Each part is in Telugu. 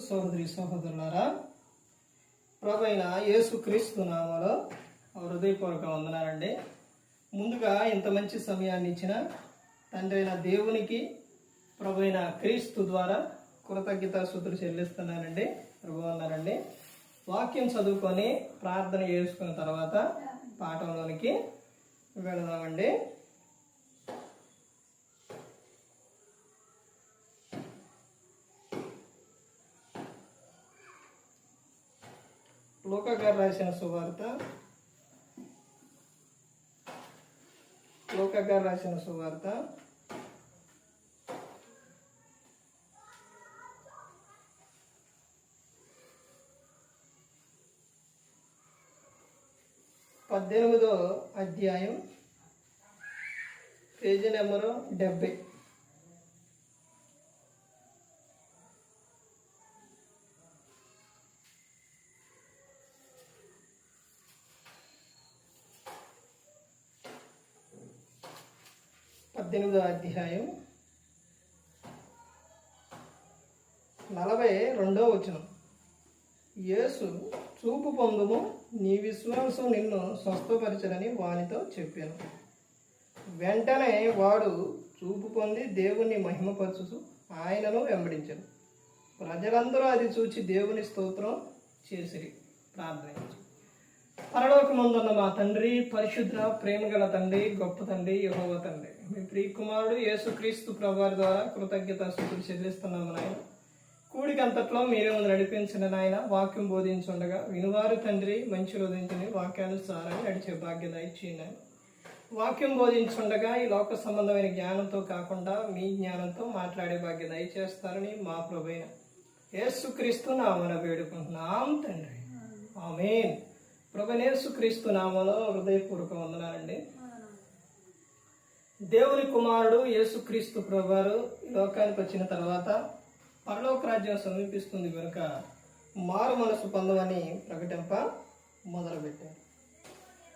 సహోదరి సహోదరులారా, ప్రభువైన యేసుక్రీస్తు నామములో హృదయపూర్వక వందనాలండి. ముందుగా ఇంత మంచి సమయాన్ని ఇచ్చిన తండ్రి అయిన దేవునికి ప్రభువైన క్రీస్తు ద్వారా కృతజ్ఞతాస్తుతులు చెల్లిస్తున్నానండి. ప్రభు అన్నారండి. వాక్యం చదువుకొని ప్రార్థన చేసుకున్న తర్వాత పాఠంలోనికి వెళదామండి. లూకా గారు రాసిన సువార్త 18వ అధ్యాయం పేజీ నెంబరు 70. అధ్యాయం 42వ వచనం. యేసు, చూపు పొందుము, నీ విశ్వాసం నిన్ను స్వస్థపరచరని వానితో చెప్పాను. వెంటనే వాడు చూపు పొంది దేవుణ్ణి మహిమపరచుచు ఆయనను వెంబడించను. ప్రజలందరూ అది చూచి దేవుని స్తోత్రం చేసిరి. ప్రార్థన. పరలోకమందున్న మా తండ్రి, పరిశుద్ధ ప్రేమగల తండ్రి, గొప్ప తండ్రి, యెహోవా తండ్రి, మీ ప్రియకుమారుడు యేసుక్రీస్తు ప్రభువారి ద్వారా కృతజ్ఞతాస్తుతులు చెల్లిస్తున్నాము నాయన. కూడికంతట్లో మీరే ముందు నడిపించిన నాయన. వాక్యం బోధించుండగా వినువారు తండ్రి మంచి హృదయించుని వాక్యానుసారాన్ని నడిచే భాగ్యం దయచేయండి. వాక్యం బోధించుండగా ఈ లోక సంబంధమైన జ్ఞానంతో కాకుండా మీ జ్ఞానంతో మాట్లాడే భాగ్యం దయచేస్తారని మా ప్రభువైన యేసుక్రీస్తు నామమున వేడుకుంటున్నాం తండ్రి. ఆమేన్. ప్రభువైన యేసుక్రీస్తు నామములో హృదయపూర్వక వందనాలండి. దేవుని కుమారుడు యేసుక్రీస్తు ప్రభువారు ఈ లోకానికి వచ్చిన తర్వాత పరలోక రాజ్యం సమీపిస్తుంది కనుక మారు మనసు పొందమని ప్రకటింప మొదలుపెట్టారు.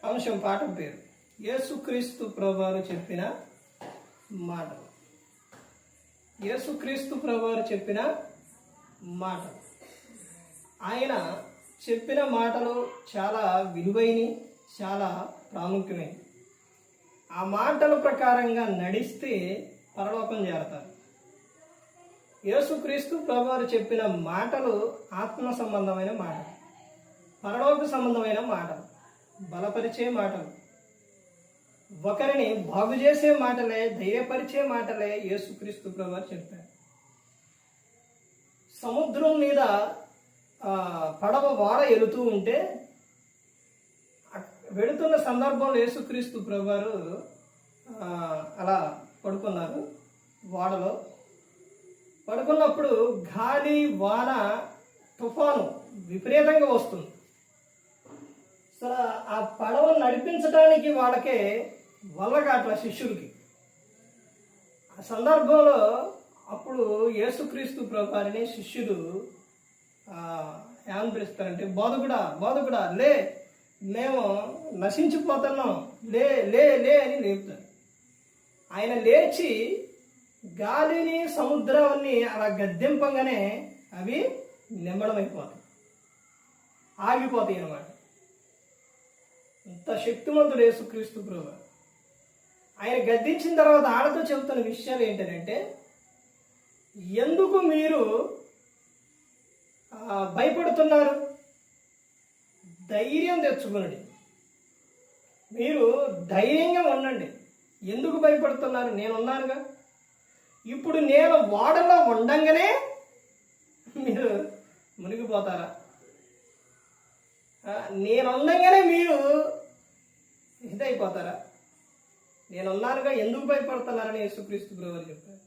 అంశం పాఠం పేరు యేసుక్రీస్తు ప్రభువారు చెప్పిన మాటలు. యేసుక్రీస్తు ప్రభువారు చెప్పిన మాటలు. ఆయన చెప్పిన మాటలు చాలా విలువైనవి, చాలా ప్రాముఖ్యమైనవి. ఆ మాటల ప్రకారంగా నడిస్తే పరలోకం చేరతారు. యేసుక్రీస్తు ప్రభువారు చెప్పిన మాటలు ఆత్మ సంబంధమైన మాటలు, పరలోక సంబంధమైన మాటలు, బలపరిచే మాటలు, ఒకరిని బాగు చేసే మాటలే, ధైర్యపరిచే మాటలే యేసుక్రీస్తు ప్రభువారు చెప్పారు. సముద్రం మీద పడవ వాడ వెళుతూ ఉంటే వెళుతున్న సందర్భంలో యేసుక్రీస్తు ప్రభువారు అలా పడుకున్నారు. వాడలో పడుకున్నప్పుడు గాలి, వాన, తుఫాను విపరీతంగా వస్తుంది. అసలు ఆ పడవను నడిపించడానికి వాళ్ళకే వల్లగాట్ల శిష్యులకి. ఆ సందర్భంలో అప్పుడు యేసుక్రీస్తు ప్రభువారిని శిష్యులు ఏమని పిలుస్తారంటే, బోధకుడా లే, మేము నశించిపోతున్నాం, లే లే లే అని లేపుతారు. ఆయన లేచి గాలిని, సముద్రాన్ని అలా గద్దెంపంగానే అవి నిమ్మడమైపోతాయి, ఆగిపోతాయి అన్నమాట. ఇంత శక్తిమంతుడు యేసుక్రీస్తు ప్రభువారు. ఆయన గద్దించిన తర్వాత ఆడతో చెబుతున్న విషయాలు ఏంటంటే, ఎందుకు మీరు భయపడుతున్నారు? ధైర్యం తెచ్చుకోండి, మీరు ధైర్యంగా ఉండండి. ఎందుకు భయపడుతున్నారు? నేనున్నానుగా. ఇప్పుడు నేను వాడలో ఉండంగానే మీరు మునిగిపోతారా? నేను ఉండంగానే మీరు ఇదైపోతారా? నేనున్నానుగా, ఎందుకు భయపడుతున్నారని యేసుక్రీస్తు ప్రభువారు చెప్పారు.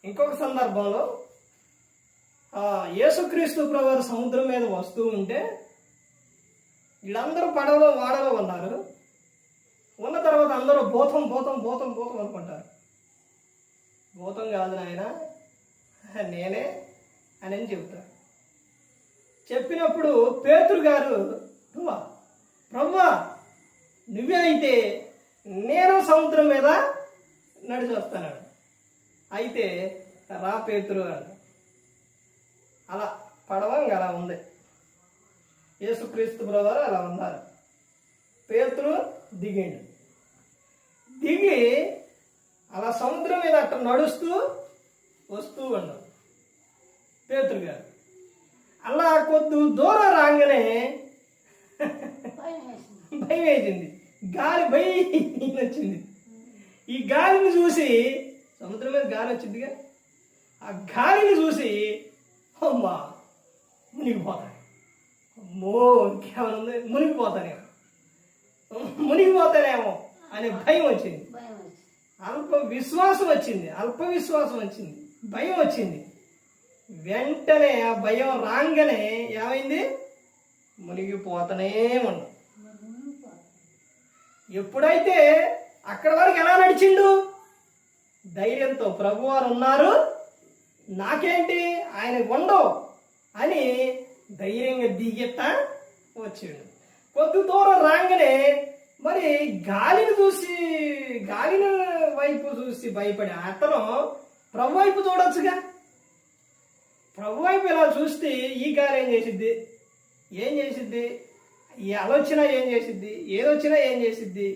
ఇంకొక సందర్భంలో యేసుక్రీస్తు ప్రభువారు సముద్రం మీద వస్తూ ఉంటే వీళ్ళందరూ పడవలో వాడలో ఉన్నారు. ఉన్న తర్వాత అందరూ భూతం భూతం భూతం భూతం అనుకుంటారు. భూతం కాదు నాయన, నేనే అని చెబుతారు. చెప్పినప్పుడు పేతురు గారు, ప్రభువా నువ్వే అయితే నేను సముద్రం మీద నడిచి వస్తాను. అయితే రా పేతురు అన్న. అలా ఉంది. యేసుక్రీస్తు ప్రభువారు అలా ఉన్నారు. పేతురు దిగిండు. దిగి అలా సముద్రం మీద అట్లా నడుస్తూ వస్తూ ఉన్నాడు పేతురు గారు. అలా కొద్ది దూరం రాగానే భయం వేసింది. గాలి భయం వచ్చింది. ఈ గాలిని చూసి, సముద్రం మీద గాలి వచ్చిందిగా, ఆ గాలిని చూసి అమ్మా మునిగిపోతాను, అమ్మో ఇంకేమైనా ఉంది, మునిగిపోతానేమో అనే భయం వచ్చింది. అల్ప విశ్వాసం వచ్చింది, భయం వచ్చింది. వెంటనే ఆ భయం రాగానే ఏమైంది? మునిగిపోతానే ఉన్నాడు. ఎప్పుడైతే అక్కడ వరకు ఎలా నడిచిండు? ధైర్యంతో ప్రభువారు ఉన్నారు, నాకేంటి, ఆయన ఉండవు అని ధైర్యంగా దిగెత్తా వచ్చాడు. కొద్ది దూరం రాగానే మరి గాలిని వైపు చూసి భయపడి అతను ప్రభు వైపు చూడొచ్చుగా. ప్రభు వైపు ఇలా చూస్తే ఈ గాలి ఏం చేసిద్ది, ఈ ఆలోచన ఏం చేసిద్ది, ఏదొచ్చినా ఏం చేసిద్ది?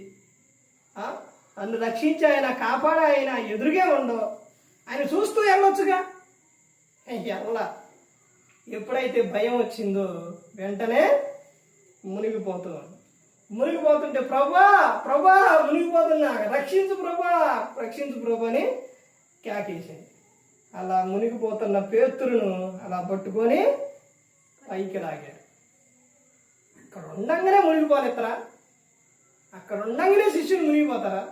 నన్ను రక్షించి ఆయన కాపాడ, ఆయన ఎదురుగే ఉండవు, ఆయన చూస్తూ వెళ్ళొచ్చుగా. ఎలా ఎప్పుడైతే భయం వచ్చిందో వెంటనే మునిగిపోతుంటే ప్రభా మునిగిపోతున్నా, రక్షించు ప్రభా అని కేకేసింది. అలా మునిగిపోతున్న పేతురును అలా పట్టుకొని పైకి లాగాడు. అక్కడ ఉండంగానే మునిగిపోలేస్తారా? అక్కడ ఉండంగానే శిష్యులు మునిగిపోతారా?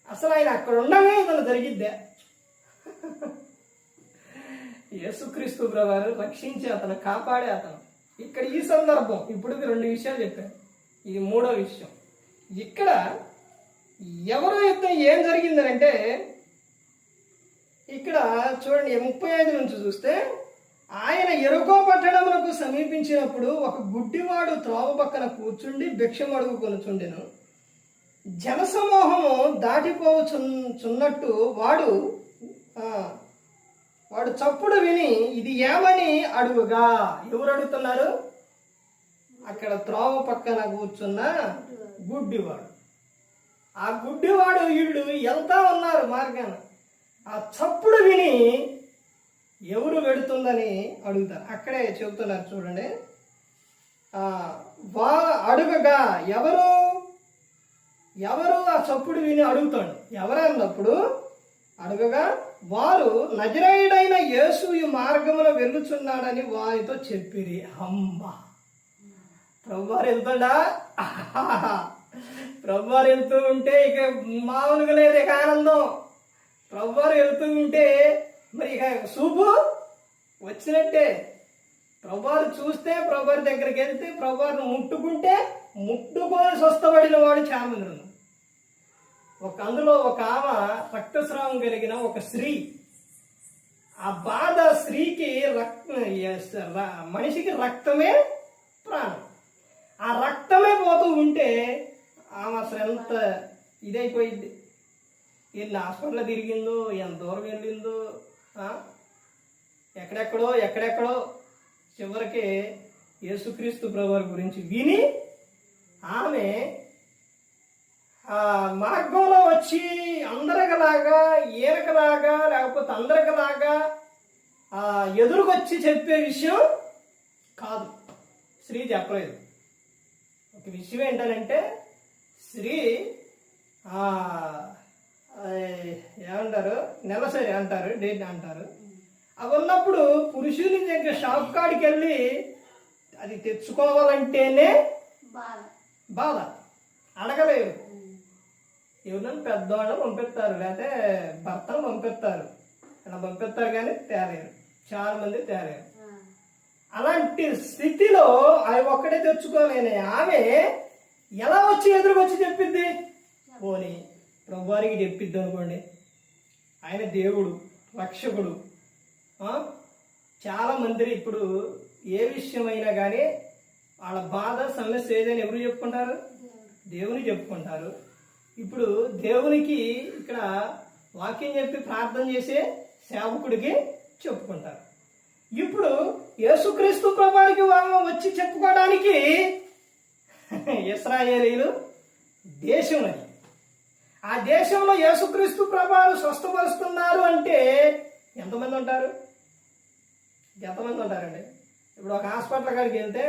అసలు ఆయన అక్కడ ఉండగానే ఇతను జరిగిద్దే. యేసుక్రీస్తు ప్రభువారు రక్షించి అతను కాపాడే అతను. ఇక్కడ ఈ సందర్భం ఇప్పుడు 2 విషయాలు చెప్పాను, ఇది 3వ విషయం. ఇక్కడ ఎవరో యుద్ధం ఏం జరిగిందనంటే, ఇక్కడ చూడండి 35 నుంచి చూస్తే, ఆయన యెరికో పట్టణమునకు సమీపించినప్పుడు ఒక గుడ్డివాడు త్రోవ పక్కన కూర్చుండి భిక్షం అడుగుకొనుచుండెను. జనసమూహము దాటిపోచున్నట్టు వాడు చప్పుడు విని ఇది ఏమని అడుగుగా. ఎవరు అడుగుతున్నారు? అక్కడ త్రోవ పక్కన కూర్చున్న గుడ్డివాడు. ఆ గుడ్డివాడు వీళ్ళు వెళ్తా ఉన్నారు మార్గాన. ఆ చప్పుడు విని ఎవరు వెడుతుందని అడుగుతారు. అక్కడే చెబుతున్నారు చూడండి. అడుగగా ఎవరు ఆ చప్పుడు విని అడుగుతాడు. ఎవరన్నప్పుడు అడుగగా వారు నజరేయుడైన యేసు ఈ మార్గములో వెళ్ళుచున్నాడని వారితో చెప్పిరి. అమ్మ, ప్రభువారు వెళ్తాడా? ప్రభువారు వెళ్తూ ఉంటే ఇక మామూలుగా లేదు, ఇక ఆనందం. ప్రభువారు వెళ్తూ ఉంటే మరి ఇక చూపు వచ్చినట్టే. ప్రభువారు చూస్తే, ప్రభువారి దగ్గరికి వెళ్తే, ప్రభువారిని ముట్టుకొని స్వస్థపడిన వాడు చాలా మంది ఉన్నారు. అందులో ఒక ఆమె రక్తస్రావం కలిగిన ఒక స్త్రీ. ఆ బాధ స్త్రీకి మనిషికి రక్తమే ప్రాణం. ఆ రక్తమే పోతూ ఉంటే ఆమె అసలు ఎంత ఇదైపోయింది. ఎన్ని హాస్పిటల్ తిరిగిందో, ఎంత దూరం వెళ్ళిందో, ఎక్కడెక్కడో చివరికి యేసుక్రీస్తు ప్రభువారి గురించి విని ఆమె మార్గంలో వచ్చి అందరికలాగా, ఈయనకలాగా, లేకపోతే అందరికలాగా ఎదురుకొచ్చి చెప్పే విషయం కాదు. స్త్రీ చెప్పలేదు. ఒక విషయం ఏంటంటే, స్త్రీ ఏమంటారు, నెలసరి అంటారు, డేట్ అంటారు. అవి ఉన్నప్పుడు పురుషుని దగ్గర షాప్ కాడికి వెళ్ళి అది తెచ్చుకోవాలంటేనే బాధ. అడగలేరు. ఎవరినైనా పెద్దవాళ్ళని పంపిస్తారు, లేకపోతే భర్తను పంపిస్తారు, అలా పంపిస్తారు, కానీ తేలేరు. చాలా మంది తేలేరు. అలాంటి స్థితిలో అవి ఒక్కడే తెచ్చుకోలేని ఆమె ఎలా వచ్చి ఎదురుకొచ్చి చెప్పిద్ది? పోనీ ప్రభువారికి చెప్పిద్ది అనుకోండి. ఆయన దేవుడు, రక్షకుడు. చాలా మంది ఇప్పుడు ఏ విషయమైనా కానీ వాళ్ళ బాధ, సమస్య ఏదైనా ఎవరు చెప్పుకుంటారు? దేవుని చెప్పుకుంటారు. ఇప్పుడు దేవునికి ఇక్కడ వాక్యం చెప్పి ప్రార్థన చేసే సేవకుడికి చెప్పుకుంటారు. ఇప్పుడు యేసుక్రీస్తు ప్రభువారికి వచ్చి చెప్పుకోవడానికి ఇశ్రాయేలీలు దేశం అది. ఆ దేశంలో యేసుక్రీస్తు ప్రభువారు స్వస్థపరుస్తున్నారు అంటే ఎంతమంది ఉంటారు? ఎంతమంది ఉంటారండి? ఇప్పుడు ఒక హాస్పిటల్ కాడికి వెళ్తే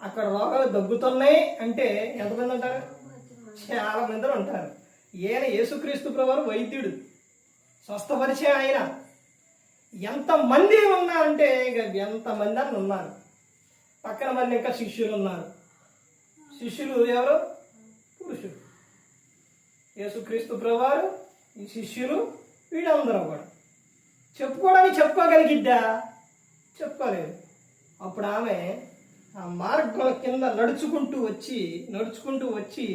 అక్కడ రోగాలు దగ్గుతున్నాయి అంటే ఎంతమంది ఉంటారు? చాలా మంది ఉంటారు. ఈయన యేసుక్రీస్తు ప్రభువారు వైద్యుడు, స్వస్థపరిచే ఆయన. ఎంతమంది ఉన్నారంటే ఇక ఎంతమంది అని ఉన్నారు. పక్కన మళ్ళీ ఇంకా శిష్యులు ఉన్నారు. శిష్యులు ఎవరు? పురుషులు. యేసుక్రీస్తు ప్రభువారు, ఈ శిష్యులు, వీళ్ళందరూ కూడా చెప్పుకోవడానికి చెప్పుకోగలిగిద్దా? చెప్పుకోలేదు. అప్పుడు ఆమె ఆ మార్గం కింద నడుచుకుంటూ వచ్చి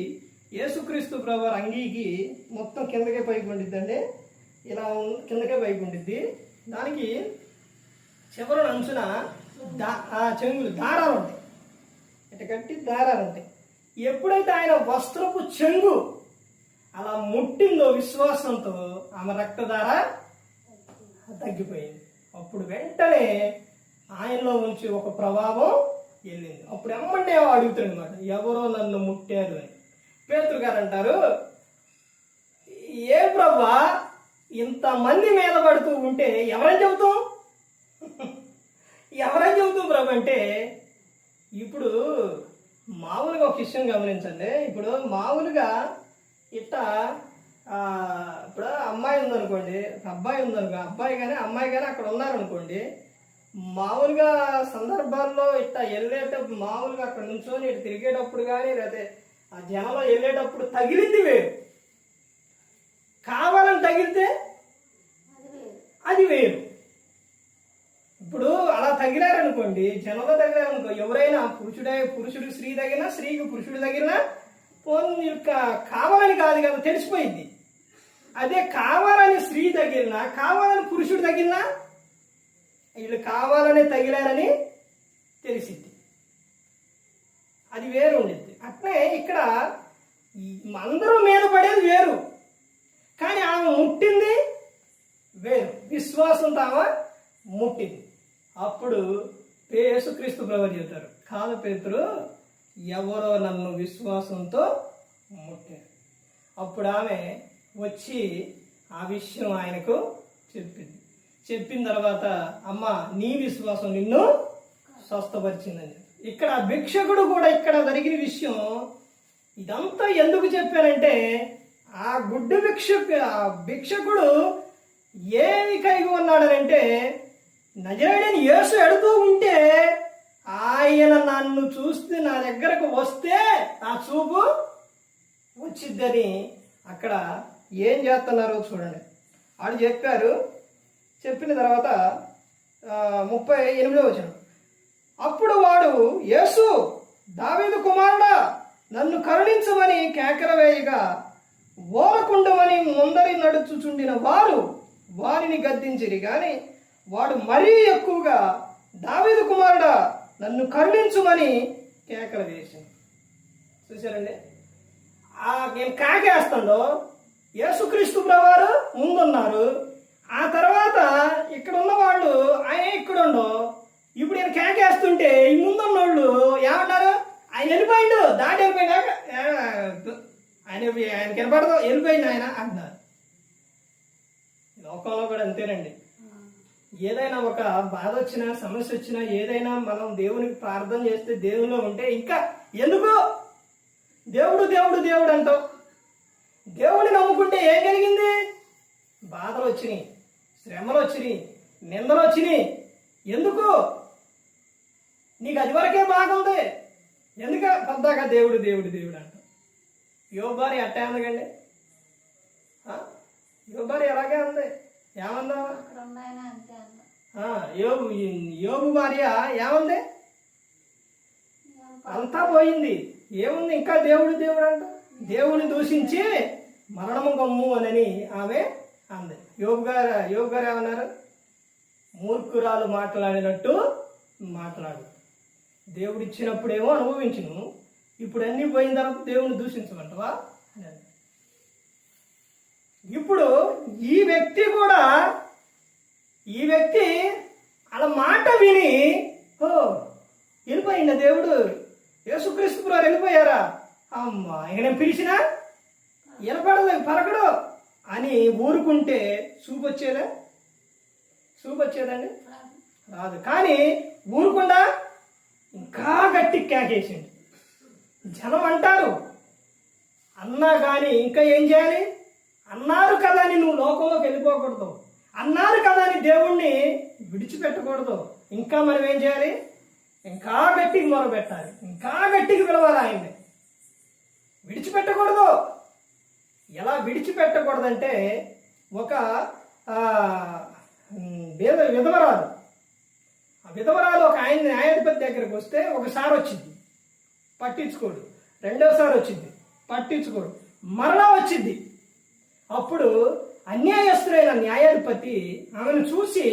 యేసుక్రీస్తు ప్రభువారు అంగీకి మొత్తం కిందకే పైకి ఉండిద్దండి. ఇలా కిందకే పైకి ఉండిద్ది. దానికి చివరన అంచున చెంగులు దారాలు ఉంటాయి, ఇట కట్టి దారాలు ఉంటాయి. ఎప్పుడైతే ఆయన వస్త్రపు చెంగు అలా ముట్టిందో విశ్వాసంతో ఆమె రక్తధార తగ్గిపోయింది. అప్పుడు వెంటనే ఆయనలో నుంచి ఒక ప్రభావం వెళ్ళింది. అప్పుడు ఎమ్మంటే అడుగుతాడు అనమాట, ఎవరో నన్ను ముట్టారు అని. పేతురు గారు అంటారు, ఏ ప్రభా ఇంతమంది మీద పడుతూ ఉంటే ఎవరని చెబుతాం? ఎవరని చెబుతాం ప్రభు అంటే, ఇప్పుడు మామూలుగా ఒక విషయం గమనించండి. ఇప్పుడు మామూలుగా ఇప్పుడు అమ్మాయి ఉందనుకోండి, అబ్బాయి ఉందనుకో, అబ్బాయి కానీ అమ్మాయి కానీ అక్కడ ఉన్నారనుకోండి, మామూలుగా సందర్భాల్లో వెళ్ళేటప్పుడు మామూలుగా అక్కడ నుంచొని ఇటు తిరిగేటప్పుడు కానీ లేకపోతే ఆ జనంలో వెళ్ళేటప్పుడు తగిలింది వేరు, కావాలని తగిలితే అది వేరు. ఇప్పుడు అలా తగిలారనుకోండి, జనంలో తగిలారనుకో, ఎవరైనా పురుషుడికి స్త్రీ తగిలినా, స్త్రీకి పురుషుడు తగిలినా కావాలని కాదు కదా, తెలిసిపోయింది. అదే కావాలని స్త్రీ తగిలినా, కావాలని పురుషుడు తగిలినా వీళ్ళు కావాలనే తగిలారని తెలిసింది, అది వేరు ఉండిద్ది. అట్లే ఇక్కడ అందరూ మీద పడేది వేరు, కానీ ఆమె ముట్టింది వేరు, విశ్వాసంతో ఆమె ముట్టింది. అప్పుడు యేసుక్రీస్తు ప్రభువు చెబుతారు, కాదు పేతురు, ఎవరో నన్ను విశ్వాసంతో ముట్టారు. అప్పుడు ఆమె వచ్చి ఆ విషయం ఆయనకు చెప్పిన తర్వాత, అమ్మ నీ విశ్వాసం నిన్ను స్వస్థపరిచిందని. ఇక్కడ భిక్షకుడు కూడా ఇక్కడ జరిగిన విషయం ఇదంతా ఎందుకు చెప్పానంటే, ఆ భిక్షకుడు ఏమి కలిగి ఉన్నాడనంటే, నజరేయుడైన యేసు ఎడుతూ ఉంటే ఆయన నన్ను చూస్తే నా దగ్గరకు వస్తే నా చూపు వచ్చిద్దని అక్కడ ఏం చేస్తున్నారో చూడండి. వాళ్ళు చెప్పారు. చెప్పిన తర్వాత 38వ వచనం, అప్పుడు వాడు, యేసు దావీదు కుమారుడా నన్ను కరుణించమని కేకర వేయగా ఓరకుండమని ముందరి నడుచుచుండిన వారు వారిని గద్దించిరి. కానీ వాడు మరీ ఎక్కువగా దావీదు కుమారుడా నన్ను కరుణించుమని కేకలు వేసింది. చూసారండి, నేను కాకేస్తుందో యేసుక్రీస్తు ప్రభువారు ముందున్నారు, ఆ తర్వాత ఇక్కడ ఉన్న వాళ్ళు ఆయన ఇక్కడుండో, ఇప్పుడు నేను కేకేస్తుంటే ఈ ముందున్న వాళ్ళు ఏమన్నారు, ఆయన వెళ్ళిపోయిండు, దాటి వెళ్ళిపోయినాక ఆయన కనపడదు, వెళ్ళిపోయింది ఆయన అంటున్నారు. లోకంలో కూడా అంతేనండి. ఏదైనా ఒక బాధ వచ్చినా, సమస్య వచ్చినా, ఏదైనా మనం దేవునికి ప్రార్థన చేస్తే, దేవునిలో ఉంటే ఇంకా ఎందుకు దేవుడు దేవుడు దేవుడు అంటావు. దేవుడిని నమ్ముకుంటే ఏం కలిగింది? బాధలు వచ్చినాయి, శ్రమలు వచ్చినాయి, నిందలు వచ్చినాయి. ఎందుకు? నీకు అది వరకే బాగుంది, ఎందుక పద్దాక దేవుడు దేవుడు దేవుడు అంటావు. యోబారి అట్టే అందకండి, యోబారి ఎలాగే ఉంది. ఏమందా? యోబు భార్య ఏమంది? అంతా పోయింది, ఏముంది ఇంకా దేవుడు దేవుడు అంట. దేవుని దూషించి మరణము గమ్ము అని ఆమె అంది. యోబు గారు ఏమన్నారు? మూర్ఖురాలు మాట్లాడినట్టు మాట్లాడు. దేవుడు ఇచ్చినప్పుడేమో అనుభవించును, ఇప్పుడు అన్నీ పోయిన తర్వాత దేవుని దూషించమంటవా అని. ఇప్పుడు ఈ వ్యక్తి అలా మాట విని దేవుడు? యేసుక్రీస్తు ప్రభు వెళ్ళిపోయారా? అమ్మా ఇక నేను పిలిచినా వినపడదు, పలకడు అని ఊరుకుంటే చూపు వచ్చేదా? చూపు వచ్చేదండి? రాదు. కానీ ఊరుకుండా ఇంకా గట్టి కేకేసిండు. జనం అంటారు, అన్నా కానీ ఇంకా ఏం చేయాలి? అన్నారు కదా అని నువ్వు లోకంలోకి వెళ్ళిపోకూడదు, అన్నారు కదా అని దేవుణ్ణి విడిచిపెట్టకూడదు. ఇంకా మనం ఏం చేయాలి? ఇంకా గట్టికి మొరపెట్టాలి, ఇంకా గట్టికి పిలవాలి ఆయన్ని. విడిచిపెట్టకూడదు. ఎలా విడిచిపెట్టకూడదంటే, ఒక విధవరాలు, ఆ విధవరాలు ఒక ఆయన న్యాయాధిపతి దగ్గరికి వస్తే ఒకసారి వచ్చింది, పట్టించుకోడు. రెండోసారి వచ్చింది, పట్టించుకోడు. మరలా వచ్చింది. అప్పుడు అన్యాయస్తుడైన న్యాయాధిపతి ఆమెను చూసి,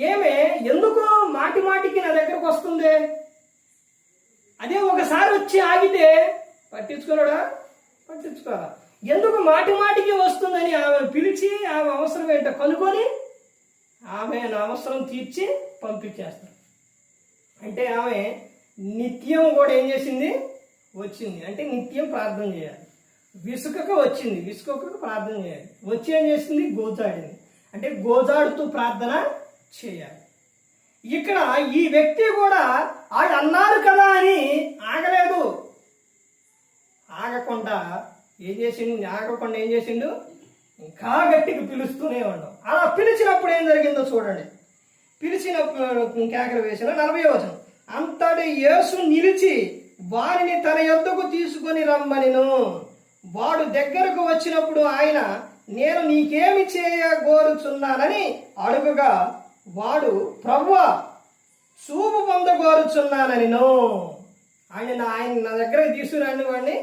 ఏమే ఎందుకు మాటి మాటికి నా దగ్గరకు వస్తుంది? అదే ఒకసారి వచ్చి ఆగితే పట్టించుకోరా? పట్టించుకోరా? ఎందుకు మాటి మాటికి వస్తుందని ఆమెను పిలిచి ఆమె అవసరం ఏంటో కనుక్కొని ఆమె అవసరం తీర్చి పంపించేస్తారు. అంటే ఆమె నిత్యం కూడా ఏం చేసింది? వచ్చింది. అంటే నిత్యం ప్రార్థన చేయాలి. విసుకక వచ్చింది, విసుకక ప్రార్థన చేయాలి. వచ్చి ఏం చేసింది? గోజాడింది. అంటే గోజాడుతూ ప్రార్థన చేయాలి. ఇక్కడ ఈ వ్యక్తి కూడా వాళ్ళు అన్నారు కదా అని ఆగలేదు. ఆగకుండా ఏం చేసిండు? ఇంకా గట్టిగా పిలుస్తూనే ఉన్నాం. అలా పిలిచినప్పుడు ఏం జరిగిందో చూడండి. పిలిచినప్పుడు కేకలు వేసిన 40వ వచనం. అంతటి యేసు నిలిచి వారిని తన యొద్దకు తీసుకొని రమ్మనిను. వాడు దగ్గరకు వచ్చినప్పుడు ఆయన, నేను నీకేమి చేయగోరుచున్నానని అడుగుగా, వాడు, ప్రభువా చూపు పొందగోరుచున్నాననిను. ఆయన నా దగ్గరకు తీసుకురండి వాడిని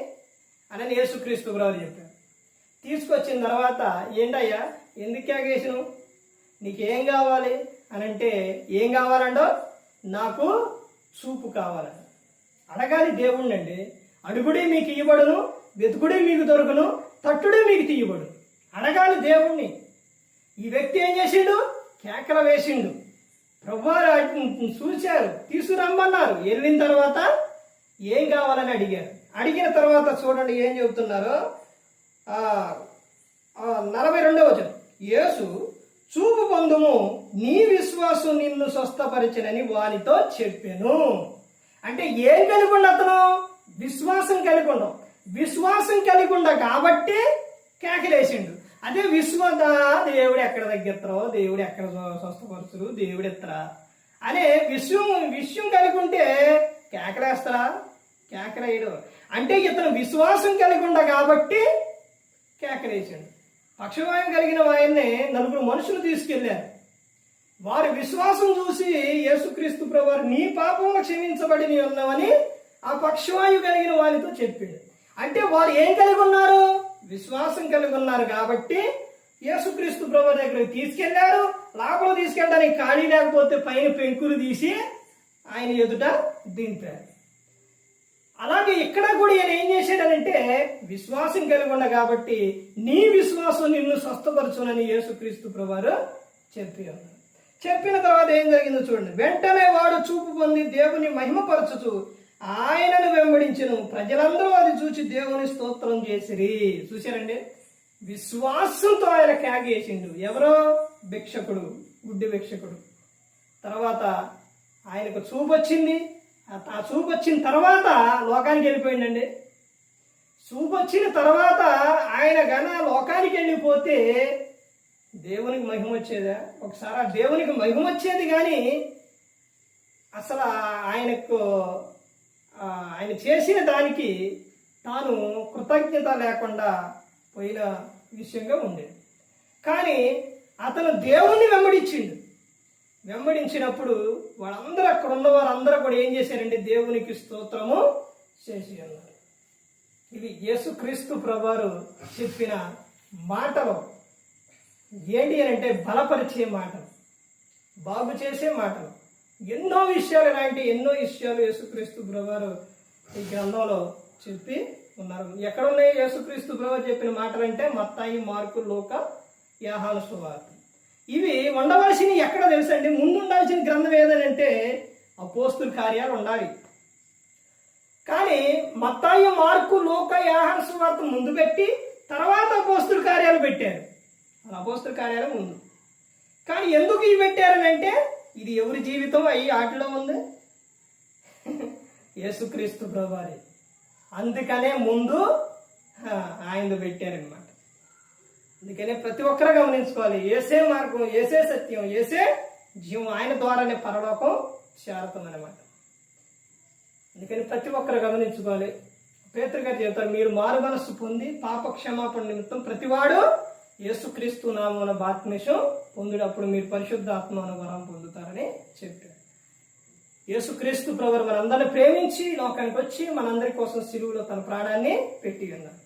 అని యేసుక్రీస్తు ప్రభు చెప్పారు. తీసుకొచ్చిన తర్వాత, ఏంటయ్యా ఎందుకు కేకేసినావు? నీకేం కావాలి అని అంటే, ఏం కావాలండో? నాకు చూపు కావాలంట. అడగాలి దేవుణ్ణి అండి. అడుగుడే మీకు ఇవ్వబడును, వెతుకుడే మీకు దొరకను, తట్టుడే మీకు తీయబడు. అడగాలి దేవుణ్ణి. ఈ వ్యక్తి ఏం చేసిండు? కేకలు వేసిండు. ప్రభువారు చూశారు, తీసుకురమ్మన్నారు. వెళ్ళిన తర్వాత ఏం కావాలని అడిగారు. అడిగిన తర్వాత చూడండి ఏం చెబుతున్నారు. 42వ వచనం. యేసు, చూపు పొందుము, నీ విశ్వాసం నిన్ను స్వస్థపరిచనని వానితో చెప్పాను. అంటే ఏం కలిగి ఉండ అతను? విశ్వాసం కలిగి ఉండవు. విశ్వాసం కలిగి ఉండ కాబట్టి కేకలేసిండు. అదే దేవుడు ఎక్కడ తగ్గిస్తారో, దేవుడు ఎక్కడ స్వస్థపరచరు, దేవుడు ఎత్తరా అనే విషయం కలిగి ఉంటే కేకలేస్తారా? కేకలేయడు. అంటే ఇతను విశ్వాసం కలిగి ఉండ కాబట్టి కేకలేసాడు. పక్షవాయం కలిగిన వారిని 4 మనుషులు తీసుకెళ్లారు. వారి విశ్వాసం చూసి యేసుక్రీస్తు ప్రభువారు, నీ పాపములు క్షమించబడి ఉన్నావని ఆ పక్షవాయు కలిగిన వారితో చెప్పిండు. అంటే వారు ఏం కలిగి ఉన్నారు? విశ్వాసం కలిగి ఉన్నారు కాబట్టి యేసుక్రీస్తు ప్రభువారి దగ్గరికి తీసుకెళ్లారు. లోపల తీసుకెళ్ళడానికి ఖాళీ లేకపోతే పైన పెంకులు తీసి ఆయన ఎదుట దింపారు. అలాగే ఇక్కడ కూడా ఈయన ఏం చేశాడనంటే, విశ్వాసం కలిగి ఉన్న కాబట్టి నీ విశ్వాసం నిన్ను స్వస్థపరచునని యేసుక్రీస్తు ప్రభువారు చెప్పి ఉన్నారు. చెప్పిన తర్వాత ఏం జరిగిందో చూడండి. వెంటనే వాడు చూపు పొంది దేవుని మహిమపరచుచు ఆయనను వెంబడించెను. ప్రజలందరూ అది చూసి దేవుని స్తోత్రం చేసిరి. చూశారండి, విశ్వాసంతో ఆయన కేకేసిండు. ఎవరో? భిక్షకుడు, గుడ్డి భిక్షకుడు. తర్వాత ఆయనకు చూపు వచ్చింది. ఆ చూపు వచ్చిన తర్వాత లోకానికి వెళ్ళిపోయిందండి. చూపు వచ్చిన తర్వాత ఆయన గన లోకానికి వెళ్ళిపోతే దేవునికి మహిమ వచ్చేదా? ఒకసారి ఆ దేవునికి మహిమ వచ్చేది, కానీ అసలు ఆయన చేసిన దానికి తాను కృతజ్ఞత లేకుండా పోయిన విషయంగా ఉండేది. కానీ అతను దేవుణ్ణి వెంబడించినప్పుడు వాళ్ళందరూ, అక్కడ ఉన్న వారందరూ కూడా ఏం చేశారంటే దేవునికి స్తోత్రము చేసి అన్నారు. ఇవి యేసుక్రీస్తు ప్రభువారు చెప్పిన మాటలు. ఏంటి అని అంటే, బలపరిచే మాటలు, బాగు చేసే మాటలు. ఎన్నో విషయాలు యేసుక్రీస్తు ప్రభువారు ఈ గ్రంథంలో చెప్పి ఉన్నారు. ఎక్కడున్నాయి యేసుక్రీస్తు ప్రభువారు చెప్పిన మాటలు అంటే, మత్తాయి, మార్కు, లూకా, యోహాను సువార్త. ఇవి ఉండవలసినవి ఎక్కడ తెలుసండి? ముందు ఉండాల్సిన గ్రంథం ఏదనంటే అపోస్తుల కార్యాలు ఉండాలి. కానీ మత్తాయి, మార్కు, లూకా, యోహాను సువార్త ముందు పెట్టి తర్వాత అపోస్తుల కార్యాలు పెట్టారు. అపోస్తుల కార్యాలు ముందు. కానీ ఎందుకు ఇవి పెట్టారని అంటే ఇది ఎవరి జీవితం అయ్యి ఆటలో ఉంది? యేసుక్రీస్తు ప్రభువారి. అందుకనే ముందు ఆయన పెట్టారనమాట. అందుకనే ప్రతి ఒక్కరు గమనించుకోవాలి, ఏసే మార్గం, ఏసే సత్యం, ఏసే జీవం, ఆయన ద్వారానే పరలోకం చేరతాం అనమాట. అందుకని ప్రతి ఒక్కరు గమనించుకోవాలి. పేతురు గారు చెబుతారు, మీరు మారు మనస్సు పొంది పాప క్షమాపణ నిమిత్తం ప్రతివాడు యేసుక్రీస్తు నామమున బాప్తిస్మం పొందుడప్పుడు మీరు పరిశుద్ధాత్మను వరం పొందుతారని చెప్పారు. యేసుక్రీస్తు ప్రభువు మనందరిని ప్రేమించి లోకానికి వచ్చి మనందరి కోసం సిలువలో తన ప్రాణాన్ని పెట్టి ఉన్నారు.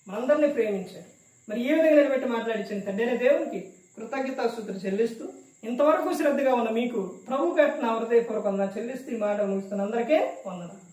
మనందరినీ ప్రేమించారు. మరి ఈ విధంగా నిలబెట్టి మాట్లాడించిన తండ్రి దేవునికి కృతజ్ఞతాస్తుతులు చెల్లిస్తూ ఇంతవరకు శ్రద్ధగా ఉన్న మీకు ప్రభు పేరున హృదయపూర్వకంగా చెల్లిస్తూ ఈ మాట ముగిస్తున్న అందరికీ వందనాలు.